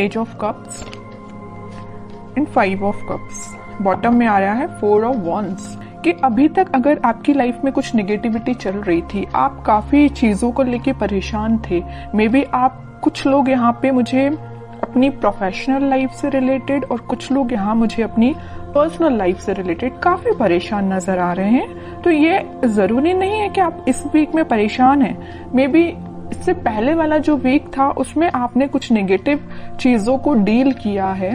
Page of cups and 5 of cups. Bottom में आया है 4 ऑफ वॉन्ड्स कि अभी तक अगर आपकी लाइफ में कुछ नेगेटिविटी चल रही थी, आप काफी चीजों को लेके परेशान थे, मे बी आप कुछ लोग यहाँ पे मुझे अपनी प्रोफेशनल लाइफ से रिलेटेड और कुछ लोग यहाँ मुझे अपनी पर्सनल लाइफ से रिलेटेड काफी परेशान नजर आ रहे हैं। तो ये जरूरी नहीं है कि आप इस वीक में परेशान हैं। मे बी इससे पहले वाला जो वीक था उसमें आपने कुछ नेगेटिव चीजों को डील किया है,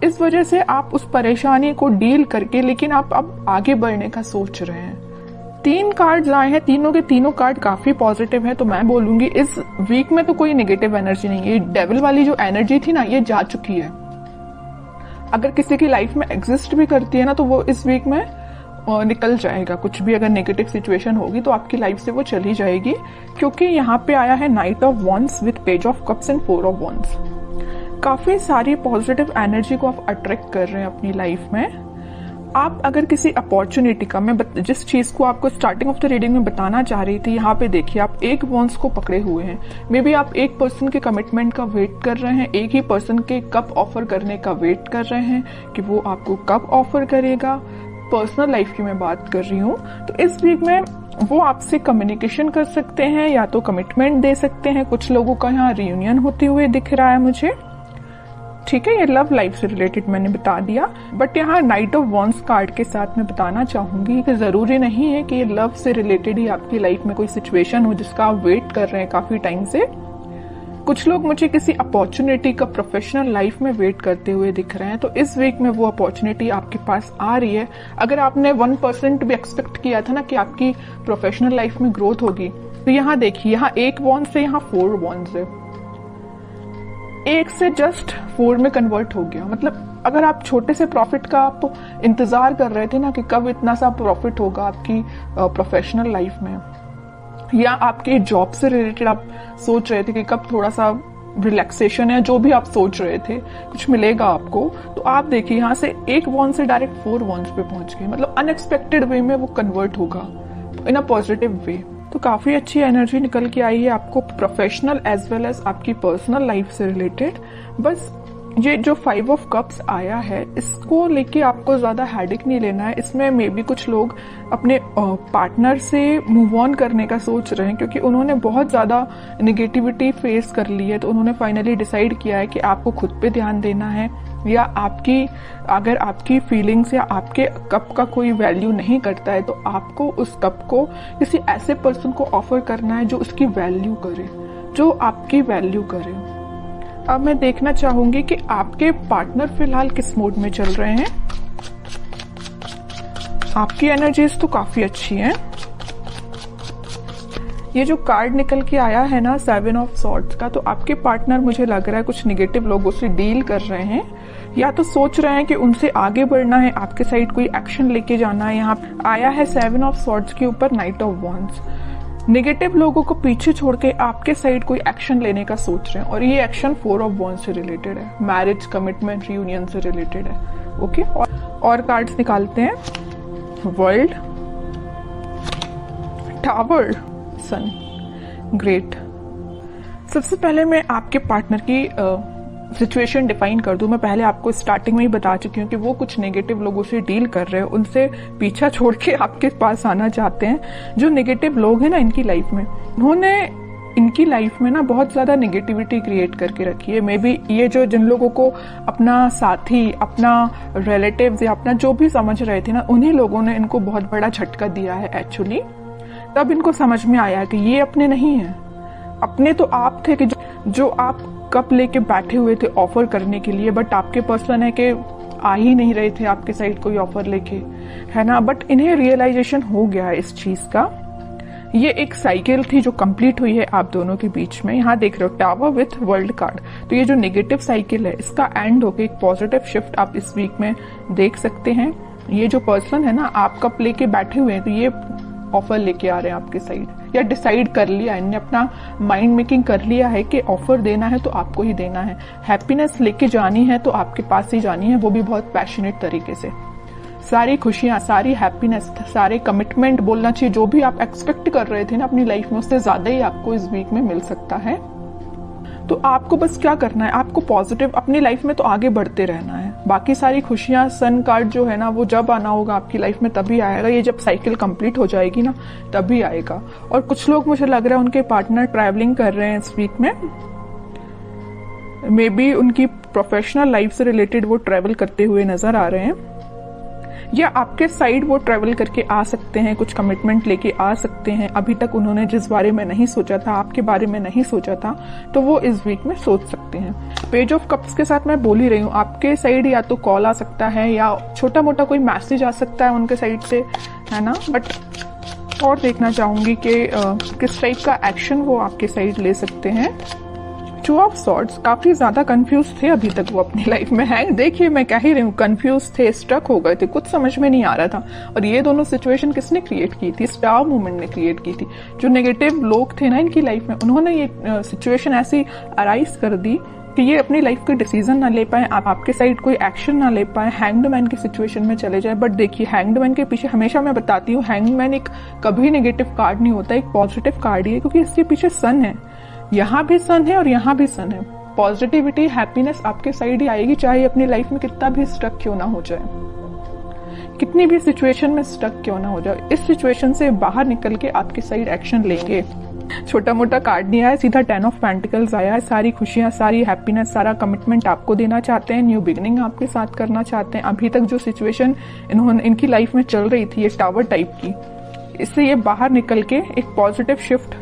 इस वजह से आप उस परेशानी को डील करके लेकिन आप अब आगे बढ़ने का सोच रहे हैं। 3 कार्ड्स आए हैं, तीनों के तीनों कार्ड काफी पॉजिटिव है। तो मैं बोलूंगी इस वीक में तो कोई नेगेटिव एनर्जी नहीं है। डेविल वाली जो एनर्जी थी ना, ये जा चुकी है। अगर किसी की लाइफ में एग्जिस्ट भी करती है ना, तो वो इस वीक में निकल जाएगा। कुछ भी अगर नेगेटिव सिचुएशन होगी तो आपकी लाइफ से वो चली जाएगी, क्योंकि यहाँ पे आया है night of wands with page of cups and 4 of wands. काफी सारी पॉजिटिव एनर्जी को आप अट्रैक्ट कर रहे हैं अपनी लाइफ में। आप अगर किसी अपॉर्चुनिटी का, मैं जिस चीज को आपको स्टार्टिंग ऑफ द रीडिंग में बताना चाह रही थी, यहाँ पे देखिए आप एक वॉन्ड्स को पकड़े हुए हैं। मे बी आप एक पर्सन के कमिटमेंट का वेट कर रहे हैं, एक ही पर्सन के कब ऑफर करने का वेट कर रहे हैं कि वो आपको कब ऑफर करेगा। पर्सनल लाइफ की मैं बात कर रही हूँ। तो इस वीक में वो आपसे कम्युनिकेशन कर सकते हैं या तो कमिटमेंट दे सकते हैं। कुछ लोगों का यहाँ रियूनियन होते हुए दिख रहा है मुझे। ठीक है, ये लव लाइफ से रिलेटेड मैंने बता दिया, बट यहाँ नाइट ऑफ वॉन्ड्स कार्ड के साथ मैं बताना चाहूंगी कि जरूरी नहीं है कि ये लव से रिलेटेड ही आपकी लाइफ में कोई सिचुएशन हो जिसका आप वेट कर रहे हैं काफी टाइम से। कुछ लोग मुझे किसी अपॉर्चुनिटी का प्रोफेशनल लाइफ में वेट करते हुए दिख रहे हैं। तो इस वीक में वो अपॉर्चुनिटी आपके पास आ रही है। अगर आपने 1% भी एक्सपेक्ट किया था ना कि आपकी प्रोफेशनल लाइफ में ग्रोथ होगी, तो यहाँ देखिए, यहाँ 1 वॉन्ड से यहाँ 4 वॉन्ड है। 1 से जस्ट 4 में कन्वर्ट हो गया। मतलब अगर आप छोटे से प्रॉफिट का आप इंतजार कर रहे थे ना कि कब इतना सा प्रॉफिट होगा आपकी प्रोफेशनल लाइफ में, या आपके जॉब से रिलेटेड आप सोच रहे थे कि कब थोड़ा सा रिलैक्सेशन है, जो भी आप सोच रहे थे कुछ मिलेगा आपको, तो आप देखिए यहाँ से 1 वॉन्ड से डायरेक्ट 4 वॉन्ड्स पे पहुंच गए। मतलब अनएक्सपेक्टेड वे में वो कन्वर्ट होगा इन अ पॉजिटिव वे। तो काफी अच्छी एनर्जी निकल के आई है आपको प्रोफेशनल एज वेल एज आपकी पर्सनल लाइफ से रिलेटेड। बस ये जो 5 ऑफ कप्स आया है, इसको लेके आपको ज्यादा हेडेक नहीं लेना है। इसमें मे बी कुछ लोग अपने पार्टनर से मूव ऑन करने का सोच रहे हैं, क्योंकि उन्होंने बहुत ज्यादा नेगेटिविटी फेस कर ली है। तो उन्होंने फाइनली डिसाइड किया है कि आपको खुद पे ध्यान देना है, या अगर आपकी फीलिंग्स या आपके कप का कोई वैल्यू नहीं करता है, तो आपको उस कप को किसी ऐसे पर्सन को ऑफर करना है जो उसकी वैल्यू करे, जो आपकी वैल्यू करे। अब मैं देखना चाहूंगी कि आपके पार्टनर फिलहाल किस मूड में चल रहे हैं। आपकी एनर्जीज तो काफी अच्छी हैं। ये जो कार्ड निकल के आया है ना 7 ऑफ सॉर्ड्स का, तो आपके पार्टनर मुझे लग रहा है कुछ नेगेटिव लोगों से डील कर रहे हैं, या तो सोच रहे हैं कि उनसे आगे बढ़ना है, आपके साइड कोई एक्शन लेके जाना है। यहाँ आया है 7 ऑफ सॉर्ड्स के ऊपर नाइट ऑफ वॉन्ड्स। नेगेटिव लोगों को पीछे छोड़ के आपके साइड कोई एक्शन लेने का सोच रहे हैं, और ये एक्शन 4 ऑफ वॉन्ड्स से रिलेटेड है, मैरिज, कमिटमेंट, रियूनियन से रिलेटेड है। ओके, और कार्ड्स निकालते हैं। वर्ल्ड, टावर, सन, ग्रेट। सबसे पहले मैं आपके पार्टनर की सिचुएशन डिफाइन कर दूं। मैं पहले आपको स्टार्टिंग में ही बता चुकी हूँ कि वो कुछ नेगेटिव लोगों से डील कर रहे हैं, उनसे पीछा छोड़ के आपके पास आना चाहते हैं। जो नेगेटिव लोग हैं ना इनकी लाइफ में, उन्होंने इनकी लाइफ में ना बहुत ज्यादा नेगेटिविटी क्रिएट करके रखी है। मे बी ये जो जिन लोगों को अपना साथी, अपना रिलेटिव्स या अपना जो भी समझ रहे थे ना, उन्हीं लोगों ने इनको बहुत बड़ा झटका दिया है एक्चुअली। तब इनको समझ में आया कि ये अपने नहीं है। अपने तो आप थे कि जो आप कप लेके बैठे हुए थे ऑफर करने के लिए, बट आपके पर्सन है कि आ ही नहीं रहे थे आपके साइड कोई ऑफर लेके, है ना। बट इन्हें रियलाइजेशन हो गया है इस चीज का। ये एक साइकिल थी जो कंप्लीट हुई है आप दोनों के बीच में। यहाँ देख रहे हो टावर विथ वर्ल्ड कार्ड। तो ये जो नेगेटिव साइकिल है इसका एंड होके एक पॉजिटिव शिफ्ट आप इस वीक में देख सकते हैं। ये जो पर्सन है ना, आप कप लेके बैठे हुए हैं, तो ये ऑफर लेके आ रहे हैं आपके साइड, या डिसाइड कर लिया, इन्होंने अपना माइंड मेकिंग कर लिया है कि ऑफर देना है तो आपको ही देना है। हैप्पीनेस लेके जानी है तो आपके पास ही जानी है, वो भी बहुत पैशनेट तरीके से। सारी खुशियां, सारी हैप्पीनेस, सारे कमिटमेंट बोलना चाहिए, जो भी आप एक्सपेक्ट कर रहे थे ना अपनी लाइफ में, उससे ज्यादा ही आपको इस वीक में मिल सकता है। तो आपको बस क्या करना है, आपको पॉजिटिव अपनी लाइफ में तो आगे बढ़ते रहना है। बाकी सारी खुशियां, सन कार्ड जो है ना, वो जब आना होगा आपकी लाइफ में तभी आएगा। ये जब साइकिल कंप्लीट हो जाएगी ना तभी आएगा। और कुछ लोग, मुझे लग रहा है उनके पार्टनर ट्रैवलिंग कर रहे हैं इस वीक में, मे बी उनकी प्रोफेशनल लाइफ से रिलेटेड वो ट्रैवल करते हुए नजर आ रहे हैं, या आपके साइड वो ट्रैवल करके आ सकते हैं, कुछ कमिटमेंट लेके आ सकते हैं। अभी तक उन्होंने जिस बारे में नहीं सोचा था, आपके बारे में नहीं सोचा था, तो वो इस वीक में सोच सकते हैं। पेज ऑफ कप्स के साथ मैं बोल ही रही हूँ, आपके साइड या तो कॉल आ सकता है या छोटा मोटा कोई मैसेज आ सकता है उनके साइड से, है ना। बट और देखना चाहूंगी कि किस टाइप का एक्शन वो आपके साइड ले सकते हैं। टू ऑफ सॉर्ड्स, काफी ज्यादा कंफ्यूज थे अभी तक वो अपनी लाइफ में है। देखिए मैं कह ही रही हूँ, कंफ्यूज थे, स्ट्रक हो गए थे, कुछ समझ में नहीं आ रहा था। और ये दोनों सिचुएशन किसने क्रिएट की थी? स्टार मूवमेंट ने क्रिएट की थी। जो नेगेटिव लोग थे ना इनकी लाइफ में, उन्होंने ये सिचुएशन ऐसी अराइज कर दी कि ये अपनी लाइफ के डिसीजन ना ले पाए, आपके साइड कोई एक्शन ना ले पाए, हैंग्ड मैन की सिचुएशन में चले जाए। बट देखिए, हैंग्ड मैन के पीछे हमेशा मैं बताती हूँ, हैंग्ड मैन एक कभी नेगेटिव कार्ड नहीं होता, एक पॉजिटिव कार्ड ही है, क्योंकि इसके पीछे सन है। यहाँ भी सन है और यहाँ भी सन है। पॉजिटिविटी, हैप्पीनेस आपके साइड ही आएगी, चाहे अपनी लाइफ में कितना भी स्टक क्यों ना हो जाए, कितनी भी सिचुएशन में स्टक क्यों ना हो जाए। इस सिचुएशन से बाहर निकल के आपकी साइड एक्शन लेंगे। छोटा मोटा कार्ड नहीं आया, सीधा 10 ऑफ पेंटिकल्स आया है। सारी खुशियां, सारी हैप्पीनेस, सारा कमिटमेंट आपको देना चाहते हैं, न्यू बिगनिंग आपके साथ करना चाहते हैं। अभी तक जो सिचुएशन इनकी लाइफ में चल रही थी, ये टावर टाइप की, इससे ये बाहर निकल के एक पॉजिटिव शिफ्ट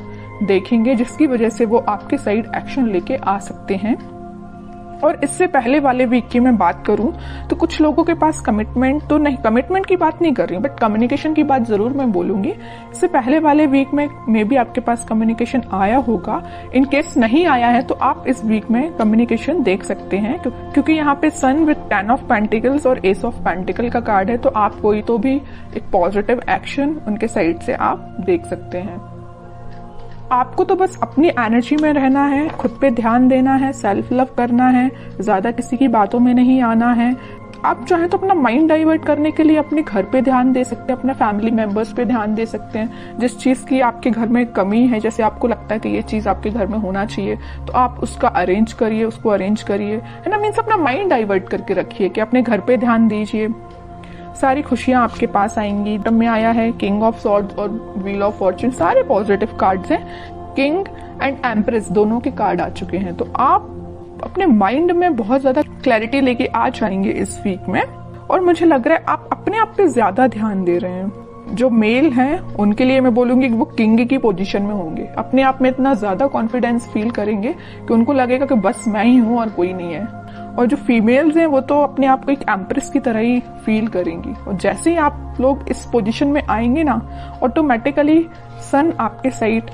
देखेंगे, जिसकी वजह से वो आपके साइड एक्शन लेके आ सकते हैं। और इससे पहले वाले वीक की मैं बात करूं तो कुछ लोगों के पास कमिटमेंट तो नहीं, कमिटमेंट की बात नहीं कर रही हूं, बट कम्युनिकेशन की बात जरूर मैं बोलूंगी। इससे पहले वाले वीक में मे बी आपके पास कम्युनिकेशन आया होगा। इन केस नहीं आया है तो आप इस वीक में कम्युनिकेशन देख सकते हैं, क्योंकि यहाँ पे सन विद 10 ऑफ पेंटिकल्स और एस ऑफ पेंटिकल का कार्ड है। तो आप कोई तो भी एक पॉजिटिव एक्शन उनके साइड से आप देख सकते हैं। आपको तो बस अपनी एनर्जी में रहना है, खुद पे ध्यान देना है, सेल्फ लव करना है, ज्यादा किसी की बातों में नहीं आना है। आप चाहें तो अपना माइंड डाइवर्ट करने के लिए अपने घर पे ध्यान दे सकते हैं, अपने फैमिली मेंबर्स पे ध्यान दे सकते हैं। जिस चीज की आपके घर में कमी है, जैसे आपको लगता है कि ये चीज आपके घर में होना चाहिए, तो आप उसका अरेंज करिए, उसको अरेंज करिए, है ना। मीन्स अपना माइंड डाइवर्ट करके रखिए कि अपने घर पे ध्यान दीजिए। सारी खुशियां आपके पास आएंगी। तब में आया है किंग ऑफ सॉर्ड्स और व्हील ऑफ फॉर्च्यून, सारे पॉजिटिव कार्ड्स हैं। किंग एंड एम्प्रेस दोनों के कार्ड आ चुके हैं। तो आप अपने माइंड में बहुत ज्यादा क्लैरिटी लेके आ जाएंगे इस वीक में। और मुझे लग रहा है आप अपने आप पे ज्यादा ध्यान दे रहे हैं। जो मेल हैं उनके लिए मैं बोलूंगी कि वो किंग की पोजीशन में होंगे, अपने आप में इतना ज्यादा कॉन्फिडेंस फील करेंगे कि उनको लगेगा कि बस मैं ही हूं और कोई नहीं है। और जो फीमेल्स हैं वो तो अपने आप को एक एम्प्रेस की तरह ही फील करेंगी। और जैसे ही आप लोग इस पोजीशन में आएंगे ना, ऑटोमेटिकली सन आपके साइड,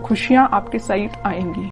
खुशियां आपके साइड आएंगी।